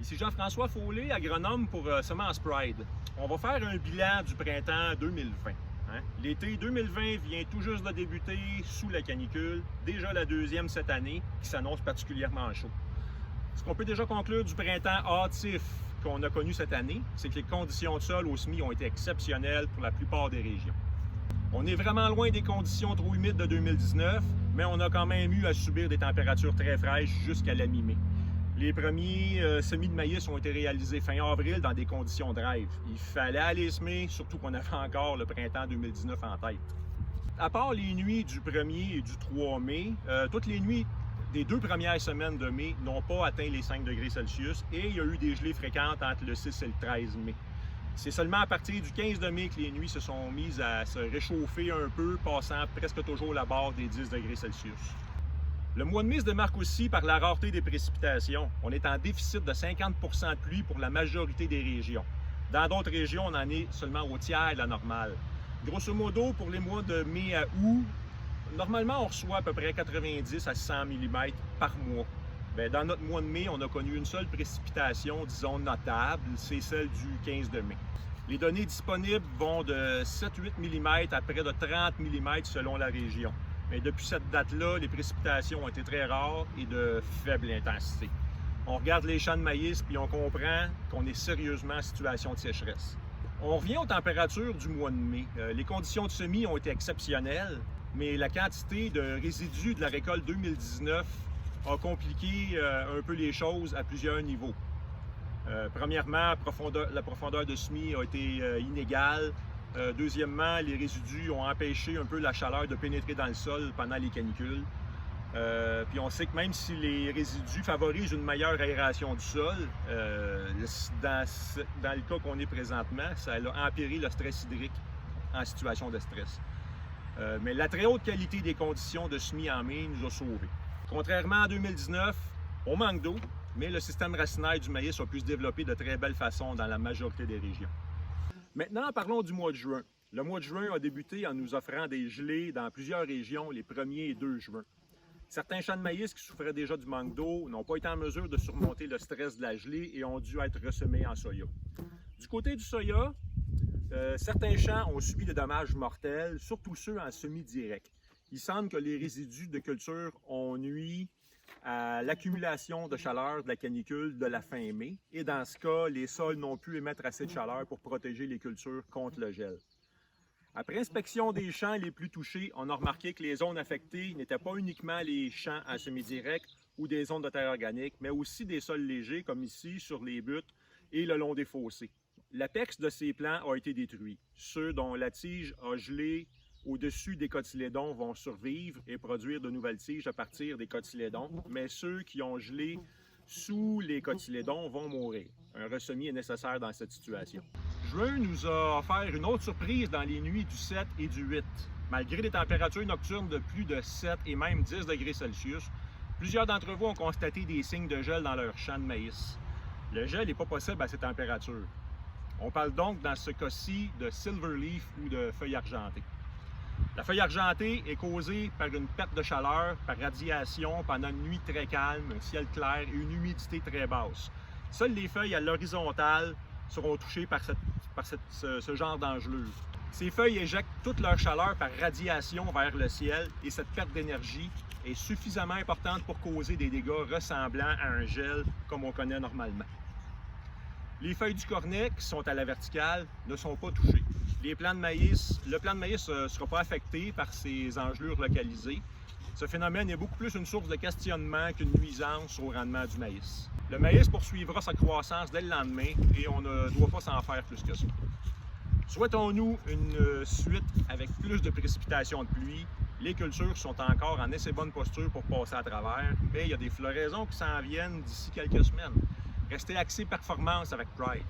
Ici Jean-François Follet, agronome pour Semences Pride. On va faire un bilan du printemps 2020. L'été 2020 vient tout juste de débuter sous la canicule, déjà la deuxième cette année, qui s'annonce particulièrement chaud. Ce qu'on peut déjà conclure du printemps hâtif qu'on a connu cette année, c'est que les conditions de sol au semis ont été exceptionnelles pour la plupart des régions. On est vraiment loin des conditions trop humides de 2019, mais on a quand même eu à subir des températures très fraîches jusqu'à la mi-mai. Les premiers semis de maïs ont été réalisés fin avril dans des conditions drive. Il fallait aller semer, surtout qu'on avait encore le printemps 2019 en tête. À part les nuits du 1er et du 3 mai, toutes les nuits des 2 premières semaines de mai n'ont pas atteint les 5 degrés Celsius et il y a eu des gelées fréquentes entre le 6 et le 13 mai. C'est seulement à partir du 15 de mai que les nuits se sont mises à se réchauffer un peu, passant presque toujours la barre des 10 degrés Celsius. Le mois de mai se démarque aussi par la rareté des précipitations. On est en déficit de 50 % de pluie pour la majorité des régions. Dans d'autres régions, on en est seulement au tiers de la normale. Grosso modo, pour les mois de mai à août, normalement, on reçoit à peu près 90 à 100 mm par mois. Dans notre mois de mai, on a connu une seule précipitation, disons, notable, c'est celle du 15 de mai. Les données disponibles vont de 7-8 mm à près de 30 mm selon la région. Mais depuis cette date-là, les précipitations ont été très rares et de faible intensité. On regarde les champs de maïs puis on comprend qu'on est sérieusement en situation de sécheresse. On revient aux températures du mois de mai. Les conditions de semis ont été exceptionnelles, mais la quantité de résidus de la récolte 2019 a compliqué un peu les choses à plusieurs niveaux. Premièrement, la profondeur de semis a été inégale. Deuxièmement, les résidus ont empêché un peu la chaleur de pénétrer dans le sol pendant les canicules. Puis on sait que même si les résidus favorisent une meilleure aération du sol, dans le cas qu'on est présentement, ça a empiré le stress hydrique en situation de stress. Mais la très haute qualité des conditions de semis en mai nous a sauvés. Contrairement à 2019, on manque d'eau, mais le système racinaire du maïs a pu se développer de très belle façon dans la majorité des régions. Maintenant, parlons du mois de juin. Le mois de juin a débuté en nous offrant des gelées dans plusieurs régions les 1er et 2 juin. Certains champs de maïs qui souffraient déjà du manque d'eau n'ont pas été en mesure de surmonter le stress de la gelée et ont dû être ressemés en soya. Du côté du soya, certains champs ont subi des dommages mortels, surtout ceux en semi-direct. Il semble que les résidus de culture ont nui à l'accumulation de chaleur de la canicule de la fin mai. Et dans ce cas, les sols n'ont pu émettre assez de chaleur pour protéger les cultures contre le gel. Après inspection des champs les plus touchés, on a remarqué que les zones affectées n'étaient pas uniquement les champs à semi-direct ou des zones de terre organique, mais aussi des sols légers, comme ici, sur les buttes et le long des fossés. L'apex de ces plants a été détruit. Ceux dont la tige a gelé au-dessus des cotylédons vont survivre et produire de nouvelles tiges à partir des cotylédons, mais ceux qui ont gelé sous les cotylédons vont mourir. Un ressemis est nécessaire dans cette situation. Juin nous a offert une autre surprise dans les nuits du 7 et du 8. Malgré des températures nocturnes de plus de 7 et même 10 degrés Celsius, plusieurs d'entre vous ont constaté des signes de gel dans leur champ de maïs. Le gel n'est pas possible à ces températures. On parle donc dans ce cas-ci de silverleaf ou de feuilles argentées. La feuille argentée est causée par une perte de chaleur, par radiation pendant une nuit très calme, un ciel clair et une humidité très basse. Seules les feuilles à l'horizontale seront touchées par ce genre d'engelure. Ces feuilles éjectent toute leur chaleur par radiation vers le ciel et cette perte d'énergie est suffisamment importante pour causer des dégâts ressemblant à un gel comme on connaît normalement. Les feuilles du cornet qui sont à la verticale ne sont pas touchées. Le plant de maïs ne sera pas affecté par ces engelures localisées. Ce phénomène est beaucoup plus une source de questionnement qu'une nuisance au rendement du maïs. Le maïs poursuivra sa croissance dès le lendemain et on ne doit pas s'en faire plus que ça. Souhaitons-nous une suite avec plus de précipitations de pluie. Les cultures sont encore en assez bonne posture pour passer à travers, mais il y a des floraisons qui s'en viennent d'ici quelques semaines. Restez axés performance avec Pride.